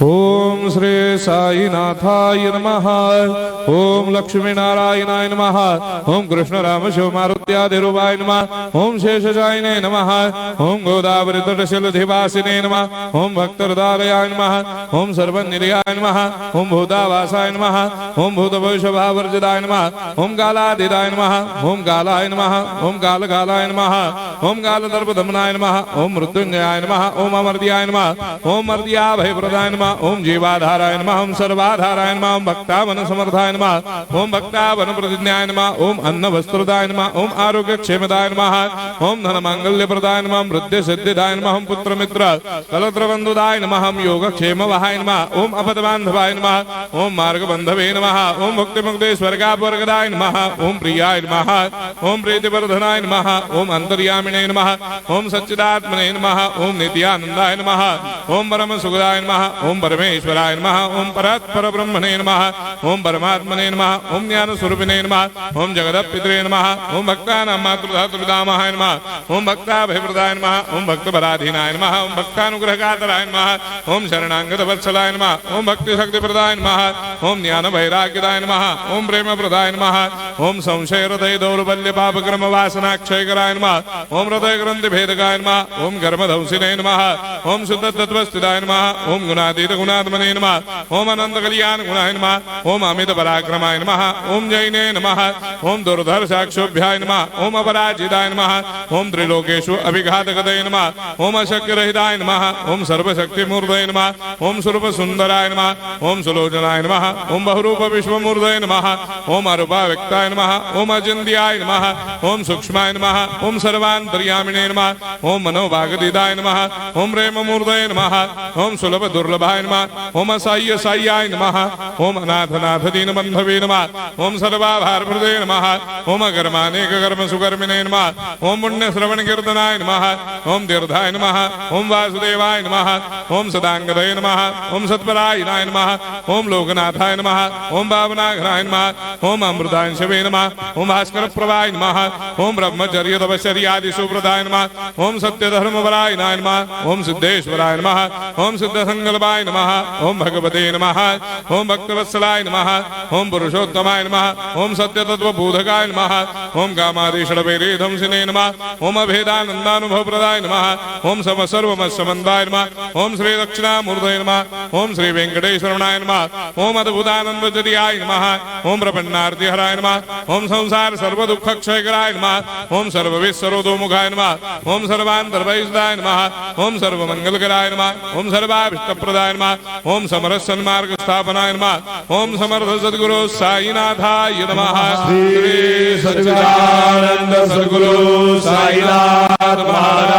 ओम श्री साईनाथाय नमः। ओम लक्ष्मी नारायणाय नमः। ओम कृष्ण राम शिव मारुत्यादिरूपाय नमः। ओम शेषशायिने नमः। ओम गोदावरी तटशिलधिवासिने नमः। ओम भक्तहृदयाय नमः। ओम सर्वनिलयाय नमः। ओम भूतावासाय नमः। ओम भूतभविष्यभावर्जिताय नमः। ओम कालाधीराय नमः। ओम कालाय नमः। ओम कालकालाय नमः। ओम कालदर्पदमनाय नमः। ओम मृत्युंजयाय नमः। ओम अमर्त्याय नमः। ओम मर्त्याभयप्रदाय नमः। ओम जीवाधाराय नमः। ओम सर्वाधाराय नमः। ओम भक्तावन समर्थाय नमः। ओम भक्तावन प्रतिज्ञाय नमः। ओम अन्न वस्त्रदाय नमः। ओम आरोग्य क्षेमदाय नमः। ओम धन मांगल्य प्रदाय नमः। ओम वृद्धि सिद्धिदाय नमः। ओम पुत्र मित्र कलत्र बंधुदाय नमः। ओम योग क्षेम वहाय नमः। ओम अपद बांधवाय नमः। ओम मार्ग बंधवे नमः। ओम मुक्ति मुक्ति स्वर्गापवर्गदाय नमः। ओम प्रियाय नमः। ओम प्रीतिवर्धनाय नमः। ओम अंतर्यामिने नमः। ओम सच्चिदात्मने नमः। ओम नित्यानंदाय नमः। ओम परम सुखदाय नमः। ओम परमेश्वराय नमः। ओम परात्पर ब्रह्मणे नमः। ओम परमात्मने नमः। ओम ज्ञान स्वरूपिणे नमः। ओम जगदपितरे नमः। ओम भक्तानां मातृधातुर्दामाय नमः। ओम भक्ताभयप्रदाय नमः। ओम भक्तपराधीनाय नमः। ओम भक्तानुग्रहकातराय नमः। ओम शरणागत वत्सलाय नमः। ओम भक्ति शक्ति प्रदाय नमः। ओम ज्ञान वैराग्यदाय नमः। ओम प्रेम प्रदाय नमः। ओम संशय हृदय दौर्बल्य पाप कर्म वासना क्षय कराय नमः। ओम हृदय ग्रंथि भेदकाय नमः। ओम कर्मधंसिने नमः। ओम शुद्ध तत्वस्थिताय नमः। ओम गुणातीत गुणात्मने नमः। ओम अनंत कल्याण गुणाय नमः। ओम अमित पराक्रमाय नमः। ओम जैने नमः। ओम दुर्धर साक्षोभ्याय नमः। ओम अपराजिताय नमः। ओम त्रिलोकेषु अभिघातगतये नमः। ओम अशक्य रहिताय नमः। ओम सर्वशक्ति मूर्तये नमः। ओम स्वरूप सुंदराय नमः। ओम सुलोचनाय नमः। ओम बहुरूप विश्वमूर्तये नमः। ओम अरूपाव्यक्ताय नमः। ओम अचिन्त्याय नमः। ओम सूक्ष्माय नमः। ओम सर्वान्तर्यामिने नमः। ओम मनोभागदिदाय नमः। ओम प्रेम मूर्तये नमः। ओम सुलभ दुर्लभाय नमः। ओम असाह्य साह्याय नमः। ओम अनाथनाथ दीनबन्धवे नमः। ओम सर्वाभारप्रदे नमः। ओम अकर्मानेक कर्म सुकर्मिणे नमः। ओम पुण्य श्रवण कीर्तनाय नमः। ओम तीर्थाय नमः। ओम वासुदेवाय नमः। ओम सदांगदये नमः। ओम सत्परायणाय नमः। ओम लोकनाथाय नमः। ओम भावनाघ्नाय नमः। ओम अमृतांशवे नमः। ओम भास्कर प्रभाय नमः। ओम ब्रह्मचर्य तपश्चर्यादि सुप्रदाय नमः। ओम सत्य धर्मपरायणाय नमः। ओम सिद्धेश्वराय नमः। ओम सिद्ध संकल्पाय नमः। ओम भगवते नमः। ओम भक्तवत्सलाय नमः। ओम पुरुषोत्तमाय नमः। ओम सत्य तत्व बोधकाय नमः। ओम कामादिषडवेदंसिने नमः। ओम अभेदानंदानुभव प्रदाय नमः। ओम सर्वमस्समन्दाय नमः। ओम श्री दक्षिणामूर्तये नमः। ओम श्री वेंकटेश्वराय नमः। ओम अद्भुतानंदचर्याय नमः। ओम प्रपन्नार्तिहराय नमः। ओम संसार सर्व दुख क्षयकराय नमः। ओम सर्वविश्वरोधोमुखाय नमः। ओम सर्वान्तर्वैसदाय नमः। ओम सर्वमंगलकराय नमः। ओम सर्वाभिष्टप्रदाय नमः। ओम समरस सन्मार्ग स्थापनाय नमः। ओम समर्थ सद्गुरु साईनाथाय नमः। श्री सच्चिदानंद सद्गुरु साईनाथ महाराज